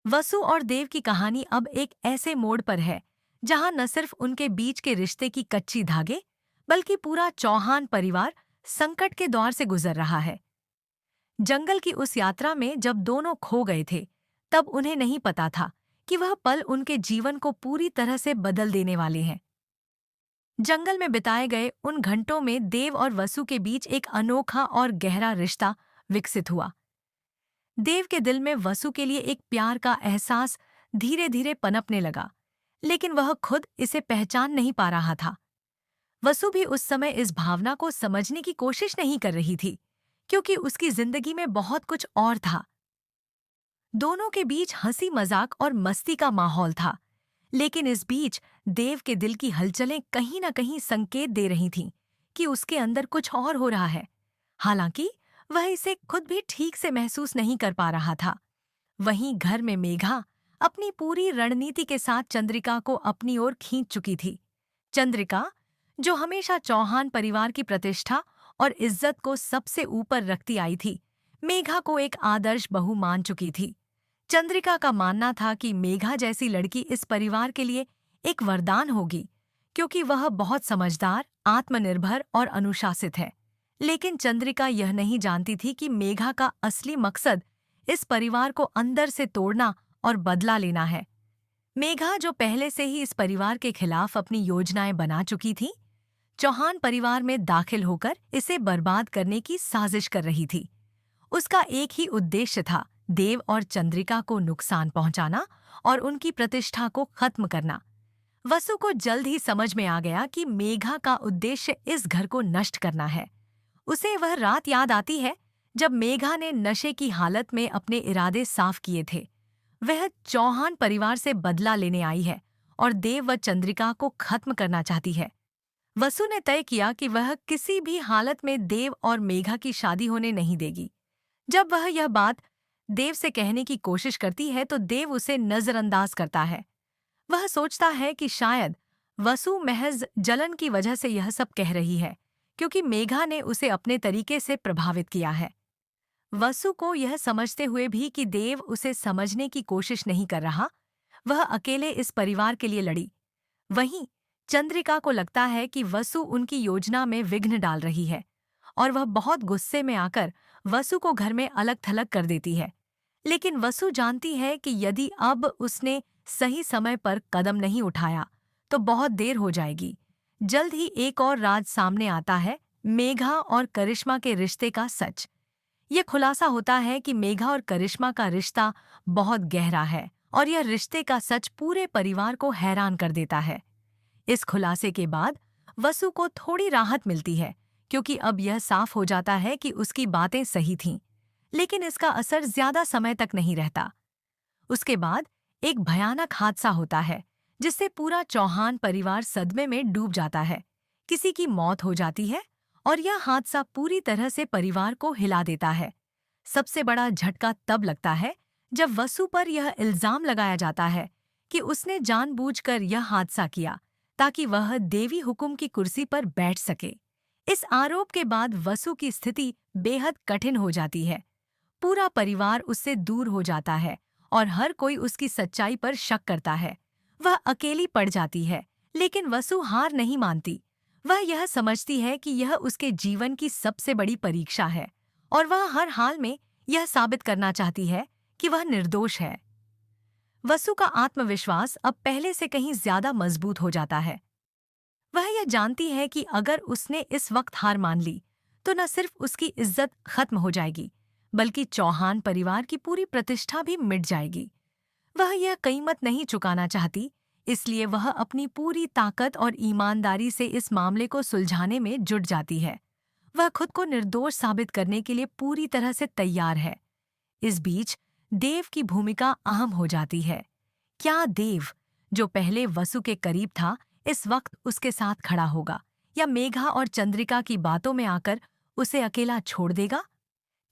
वसु और देव की कहानी अब एक ऐसे मोड़ पर है जहां न सिर्फ उनके बीच के रिश्ते की कच्ची धागे बल्कि पूरा चौहान परिवार संकट के दौर से गुजर रहा है। जंगल की उस यात्रा में जब दोनों खो गए थे, तब उन्हें नहीं पता था कि वह पल उनके जीवन को पूरी तरह से बदल देने वाले हैं। जंगल में बिताए गए उन घंटों में देव और वसु के बीच एक अनोखा और गहरा रिश्ता विकसित हुआ। देव के दिल में वसु के लिए एक प्यार का एहसास धीरे धीरे पनपने लगा, लेकिन वह खुद इसे पहचान नहीं पा रहा था। वसु भी उस समय इस भावना को समझने की कोशिश नहीं कर रही थी, क्योंकि उसकी जिंदगी में बहुत कुछ और था। दोनों के बीच हंसी मजाक और मस्ती का माहौल था, लेकिन इस बीच देव के दिल की हलचलें कहीं न कहीं संकेत दे रही थीं कि उसके अंदर कुछ और हो रहा है। हालांकि वह इसे खुद भी ठीक से महसूस नहीं कर पा रहा था। वहीं घर में मेघा अपनी पूरी रणनीति के साथ चंद्रिका को अपनी ओर खींच चुकी थी। चंद्रिका, जो हमेशा चौहान परिवार की प्रतिष्ठा और इज्जत को सबसे ऊपर रखती आई थी, मेघा को एक आदर्श बहू मान चुकी थी। चंद्रिका का मानना था कि मेघा जैसी लड़की इस परिवार के लिए एक वरदान होगी, क्योंकि वह बहुत समझदार, आत्मनिर्भर और अनुशासित है। लेकिन चंद्रिका यह नहीं जानती थी कि मेघा का असली मकसद इस परिवार को अंदर से तोड़ना और बदला लेना है। मेघा, जो पहले से ही इस परिवार के खिलाफ अपनी योजनाएं बना चुकी थी, चौहान परिवार में दाखिल होकर इसे बर्बाद करने की साजिश कर रही थी। उसका एक ही उद्देश्य था, देव और चंद्रिका को नुकसान पहुंचाना और उनकी प्रतिष्ठा को खत्म करना। वसु को जल्द ही समझ में आ गया कि मेघा का उद्देश्य इस घर को नष्ट करना है। उसे वह रात याद आती है जब मेघा ने नशे की हालत में अपने इरादे साफ किए थे। वह चौहान परिवार से बदला लेने आई है और देव व चंद्रिका को खत्म करना चाहती है। वसु ने तय किया कि वह किसी भी हालत में देव और मेघा की शादी होने नहीं देगी। जब वह यह बात देव से कहने की कोशिश करती है तो देव उसे नजरअंदाज करता है। वह सोचता है कि शायद वसु महज जलन की वजह से यह सब कह रही है, क्योंकि मेघा ने उसे अपने तरीके से प्रभावित किया है। वसु को यह समझते हुए भी कि देव उसे समझने की कोशिश नहीं कर रहा, वह अकेले इस परिवार के लिए लड़ी। वहीं चंद्रिका को लगता है कि वसु उनकी योजना में विघ्न डाल रही है और वह बहुत गुस्से में आकर वसु को घर में अलग थलग कर देती है। लेकिन वसु जानती है कि यदि अब उसने सही समय पर कदम नहीं उठाया तो बहुत देर हो जाएगी। जल्द ही एक और राज सामने आता है, मेघा और करिश्मा के रिश्ते का सच। ये खुलासा होता है कि मेघा और करिश्मा का रिश्ता बहुत गहरा है और यह रिश्ते का सच पूरे परिवार को हैरान कर देता है। इस खुलासे के बाद वसु को थोड़ी राहत मिलती है, क्योंकि अब यह साफ हो जाता है कि उसकी बातें सही थीं। लेकिन इसका असर ज्यादा समय तक नहीं रहता। उसके बाद एक भयानक हादसा होता है, जिससे पूरा चौहान परिवार सदमे में डूब जाता है। किसी की मौत हो जाती है और यह हादसा पूरी तरह से परिवार को हिला देता है। सबसे बड़ा झटका तब लगता है जब वसु पर यह इल्जाम लगाया जाता है कि उसने जानबूझकर यह हादसा किया ताकि वह देवी हुकुम की कुर्सी पर बैठ सके। इस आरोप के बाद वसु की स्थिति बेहद कठिन हो जाती है। पूरा परिवार उससे दूर हो जाता है और हर कोई उसकी सच्चाई पर शक करता है। वह अकेली पड़ जाती है, लेकिन वसु हार नहीं मानती। वह यह समझती है कि यह उसके जीवन की सबसे बड़ी परीक्षा है और वह हर हाल में यह साबित करना चाहती है कि वह निर्दोष है। वसु का आत्मविश्वास अब पहले से कहीं ज्यादा मजबूत हो जाता है। वह यह जानती है कि अगर उसने इस वक्त हार मान ली तो न सिर्फ उसकी इज्जत खत्म हो जाएगी, बल्कि चौहान परिवार की पूरी प्रतिष्ठा भी मिट जाएगी। वह यह कीमत नहीं चुकाना चाहती, इसलिए वह अपनी पूरी ताकत और ईमानदारी से इस मामले को सुलझाने में जुट जाती है। वह खुद को निर्दोष साबित करने के लिए पूरी तरह से तैयार है। इस बीच देव की भूमिका अहम हो जाती है। क्या देव, जो पहले वसु के करीब था, इस वक्त उसके साथ खड़ा होगा या मेघा और चंद्रिका की बातों में आकर उसे अकेला छोड़ देगा?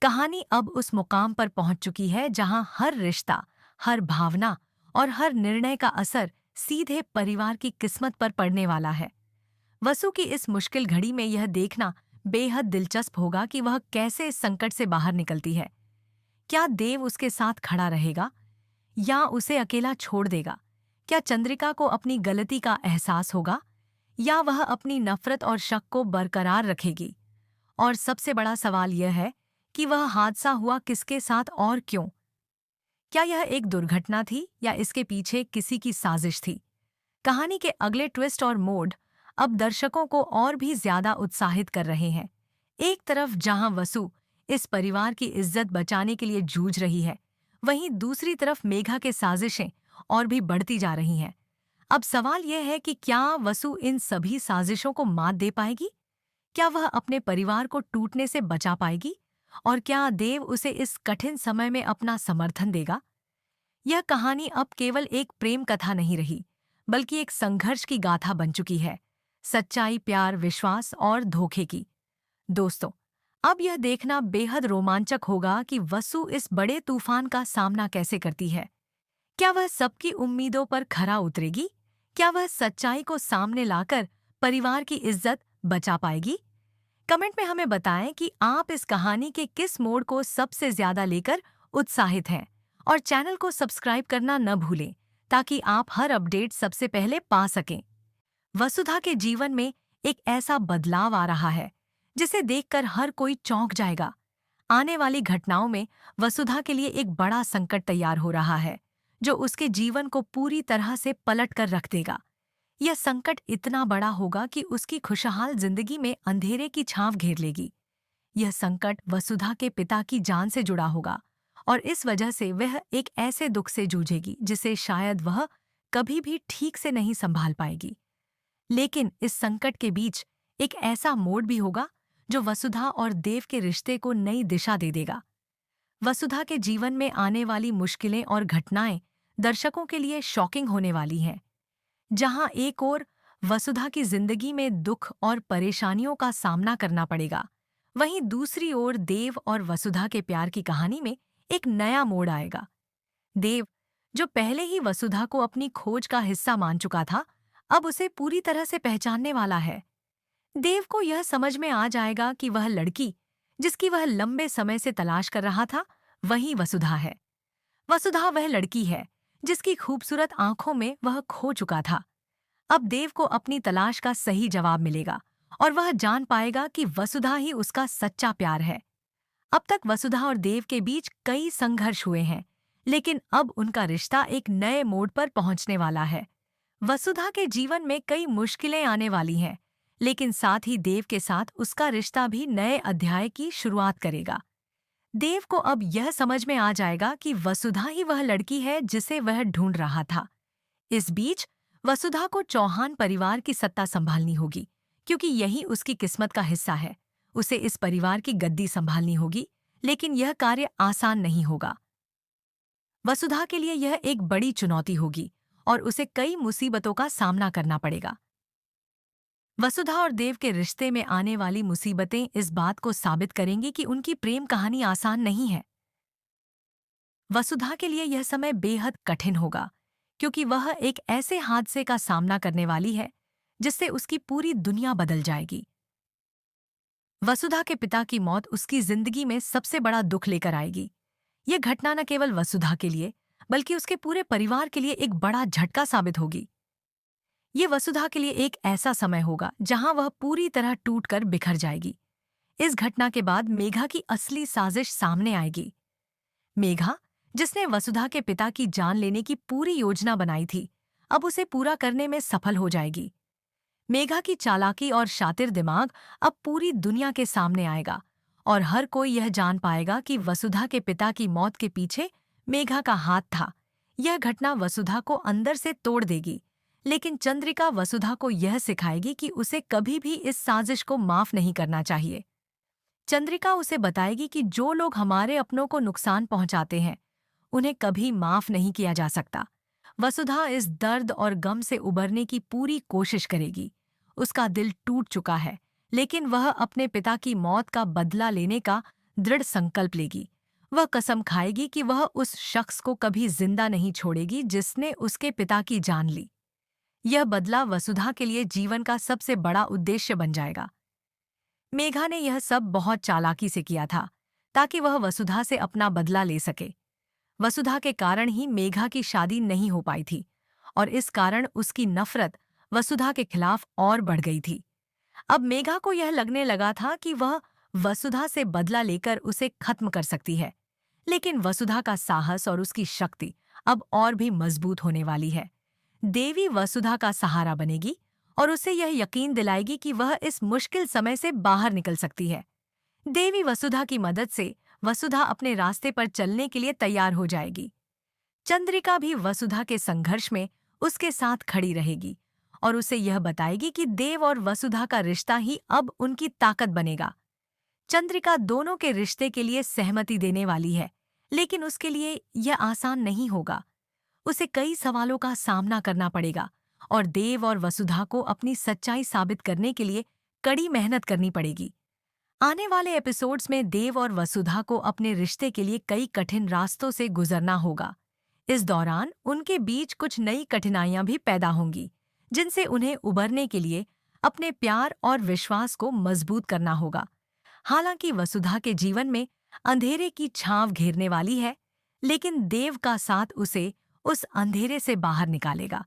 कहानी अब उस मुकाम पर पहुंच चुकी है जहां हर रिश्ता, हर भावना और हर निर्णय का असर सीधे परिवार की किस्मत पर पड़ने वाला है। वसु की इस मुश्किल घड़ी में यह देखना बेहद दिलचस्प होगा कि वह कैसे इस संकट से बाहर निकलती है। क्या देव उसके साथ खड़ा रहेगा या उसे अकेला छोड़ देगा? क्या चंद्रिका को अपनी गलती का एहसास होगा या वह अपनी नफरत और शक को बरकरार रखेगी? और सबसे बड़ा सवाल यह है कि वह हादसा हुआ किसके साथ और क्यों? क्या यह एक दुर्घटना थी या इसके पीछे किसी की साजिश थी? कहानी के अगले ट्विस्ट और मोड़ अब दर्शकों को और भी ज्यादा उत्साहित कर रहे हैं। एक तरफ जहां वसु इस परिवार की इज्जत बचाने के लिए जूझ रही है, वहीं दूसरी तरफ मेघा के साजिशें और भी बढ़ती जा रही हैं। अब सवाल यह है कि क्या वसु इन सभी साजिशों को मात दे पाएगी? क्या वह अपने परिवार को टूटने से बचा पाएगी? और क्या देव उसे इस कठिन समय में अपना समर्थन देगा? यह कहानी अब केवल एक प्रेम कथा नहीं रही, बल्कि एक संघर्ष की गाथा बन चुकी है। सच्चाई, प्यार, विश्वास और धोखे की। दोस्तों, अब यह देखना बेहद रोमांचक होगा कि वसु इस बड़े तूफान का सामना कैसे करती है। क्या वह सबकी उम्मीदों पर खरा उतरेगी? क्या वह सच्चाई को सामने लाकर परिवार की इज्जत बचा पाएगी? कमेंट में हमें बताएं कि आप इस कहानी के किस मोड़ को सबसे ज्यादा लेकर उत्साहित हैं, और चैनल को सब्सक्राइब करना न भूलें ताकि आप हर अपडेट सबसे पहले पा सकें। वसुधा के जीवन में एक ऐसा बदलाव आ रहा है जिसे देखकर हर कोई चौंक जाएगा। आने वाली घटनाओं में वसुधा के लिए एक बड़ा संकट तैयार हो रहा है जो उसके जीवन को पूरी तरह से पलट कर रख देगा। यह संकट इतना बड़ा होगा कि उसकी खुशहाल जिंदगी में अंधेरे की छांव घेर लेगी। यह संकट वसुधा के पिता की जान से जुड़ा होगा और इस वजह से वह एक ऐसे दुख से जूझेगी जिसे शायद वह कभी भी ठीक से नहीं संभाल पाएगी। लेकिन इस संकट के बीच एक ऐसा मोड़ भी होगा जो वसुधा और देव के रिश्ते को नई दिशा दे देगा। वसुधा के जीवन में आने वाली मुश्किलें और घटनाएं दर्शकों के लिए शॉकिंग होने वाली हैं। जहां एक ओर वसुधा की जिंदगी में दुख और परेशानियों का सामना करना पड़ेगा, वहीं दूसरी ओर देव और वसुधा के प्यार की कहानी में एक नया मोड़ आएगा। देव, जो पहले ही वसुधा को अपनी खोज का हिस्सा मान चुका था, अब उसे पूरी तरह से पहचानने वाला है। देव को यह समझ में आ जाएगा कि वह लड़की जिसकी वह लंबे समय से तलाश कर रहा था, वही वसुधा है। वसुधा वह लड़की है जिसकी खूबसूरत आंखों में वह खो चुका था। अब देव को अपनी तलाश का सही जवाब मिलेगा और वह जान पाएगा कि वसुधा ही उसका सच्चा प्यार है। अब तक वसुधा और देव के बीच कई संघर्ष हुए हैं, लेकिन अब उनका रिश्ता एक नए मोड़ पर पहुंचने वाला है। वसुधा के जीवन में कई मुश्किलें आने वाली हैं, लेकिन साथ ही देव के साथ उसका रिश्ता भी नए अध्याय की शुरुआत करेगा। देव को अब यह समझ में आ जाएगा कि वसुधा ही वह लड़की है जिसे वह ढूंढ रहा था। इस बीच वसुधा को चौहान परिवार की सत्ता संभालनी होगी, क्योंकि यही उसकी किस्मत का हिस्सा है। उसे इस परिवार की गद्दी संभालनी होगी, लेकिन यह कार्य आसान नहीं होगा। वसुधा के लिए यह एक बड़ी चुनौती होगी और उसे कई मुसीबतों का सामना करना पड़ेगा। वसुधा और देव के रिश्ते में आने वाली मुसीबतें इस बात को साबित करेंगी कि उनकी प्रेम कहानी आसान नहीं है। वसुधा के लिए यह समय बेहद कठिन होगा, क्योंकि वह एक ऐसे हादसे का सामना करने वाली है जिससे उसकी पूरी दुनिया बदल जाएगी। वसुधा के पिता की मौत उसकी जिंदगी में सबसे बड़ा दुख लेकर आएगी। यह घटना न केवल वसुधा के लिए, बल्कि उसके पूरे परिवार के लिए एक बड़ा झटका साबित होगी। ये वसुधा के लिए एक ऐसा समय होगा जहां वह पूरी तरह टूटकर बिखर जाएगी। इस घटना के बाद मेघा की असली साजिश सामने आएगी। मेघा, जिसने वसुधा के पिता की जान लेने की पूरी योजना बनाई थी, अब उसे पूरा करने में सफल हो जाएगी। मेघा की चालाकी और शातिर दिमाग अब पूरी दुनिया के सामने आएगा और हर कोई यह जान पाएगा कि वसुधा के पिता की मौत के पीछे मेघा का हाथ था। यह घटना वसुधा को अंदर से तोड़ देगी, लेकिन चंद्रिका वसुधा को यह सिखाएगी कि उसे कभी भी इस साजिश को माफ नहीं करना चाहिए। चंद्रिका उसे बताएगी कि जो लोग हमारे अपनों को नुकसान पहुंचाते हैं, उन्हें कभी माफ नहीं किया जा सकता। वसुधा इस दर्द और गम से उबरने की पूरी कोशिश करेगी। उसका दिल टूट चुका है, लेकिन वह अपने पिता की मौत का बदला लेने का दृढ़ संकल्प लेगी। वह कसम खाएगी कि वह उस शख्स को कभी जिंदा नहीं छोड़ेगी जिसने उसके पिता की जान ली। यह बदला वसुधा के लिए जीवन का सबसे बड़ा उद्देश्य बन जाएगा। मेघा ने यह सब बहुत चालाकी से किया था ताकि वह वसुधा से अपना बदला ले सके। वसुधा के कारण ही मेघा की शादी नहीं हो पाई थी और इस कारण उसकी नफरत वसुधा के खिलाफ और बढ़ गई थी। अब मेघा को यह लगने लगा था कि वह वसुधा से बदला लेकर उसे खत्म कर सकती है, लेकिन वसुधा का साहस और उसकी शक्ति अब और भी मजबूत होने वाली है। देवी वसुधा का सहारा बनेगी और उसे यह यकीन दिलाएगी कि वह इस मुश्किल समय से बाहर निकल सकती है। देवी वसुधा की मदद से वसुधा अपने रास्ते पर चलने के लिए तैयार हो जाएगी। चंद्रिका भी वसुधा के संघर्ष में उसके साथ खड़ी रहेगी और उसे यह बताएगी कि देव और वसुधा का रिश्ता ही अब उनकी ताकत बनेगा। चंद्रिका दोनों के रिश्ते के लिए सहमति देने वाली है, लेकिन उसके लिए यह आसान नहीं होगा। उसे कई सवालों का सामना करना पड़ेगा और देव और वसुधा को अपनी सच्चाई साबित करने के लिए कड़ी मेहनत करनी पड़ेगी। आने वाले एपिसोड्स में देव और वसुधा को अपने रिश्ते के लिए कई कठिन रास्तों से गुजरना होगा। इस दौरान उनके बीच कुछ नई कठिनाइयां भी पैदा होंगी, जिनसे उन्हें उबरने के लिए अपने प्यार और विश्वास को मजबूत करना होगा। हालांकि वसुधा के जीवन में अंधेरे की छांव घेरने वाली है, लेकिन देव का साथ उसे उस अंधेरे से बाहर निकालेगा।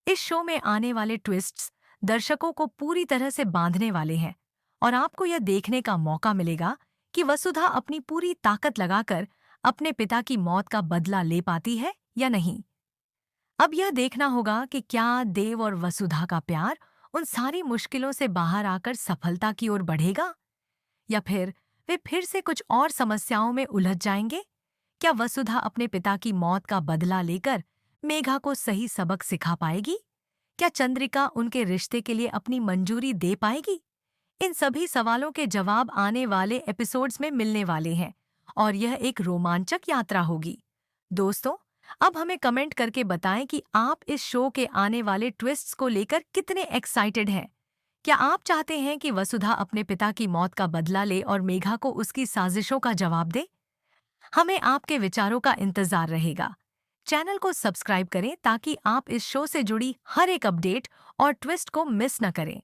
इस शो में आने वाले ट्विस्ट्स दर्शकों को पूरी तरह से बांधने वाले हैं और आपको यह देखने का मौका मिलेगा कि वसुधा अपनी पूरी ताकत लगाकर अपने पिता की मौत का बदला ले पाती है या नहीं। अब यह देखना होगा कि क्या देव और वसुधा का प्यार उन सारी मुश्किलों से बाहर आकर सफलता की ओर बढ़ेगा, या फिर वे फिर से कुछ और समस्याओं में उलझ जाएंगे। क्या वसुधा अपने पिता की मौत का बदला लेकर मेघा को सही सबक सिखा पाएगी? क्या चंद्रिका उनके रिश्ते के लिए अपनी मंजूरी दे पाएगी? इन सभी सवालों के जवाब आने वाले एपिसोड्स में मिलने वाले हैं और यह एक रोमांचक यात्रा होगी। दोस्तों, अब हमें कमेंट करके बताएं कि आप इस शो के आने वाले ट्विस्ट्स को लेकर कितने एक्साइटेड हैं। क्या आप चाहते हैं कि वसुधा अपने पिता की मौत का बदला ले और मेघा को उसकी साजिशों का जवाब दे? हमें आपके विचारों का इंतजार रहेगा। चैनल को सब्सक्राइब करें ताकि आप इस शो से जुड़ी हर एक अपडेट और ट्विस्ट को मिस न करें।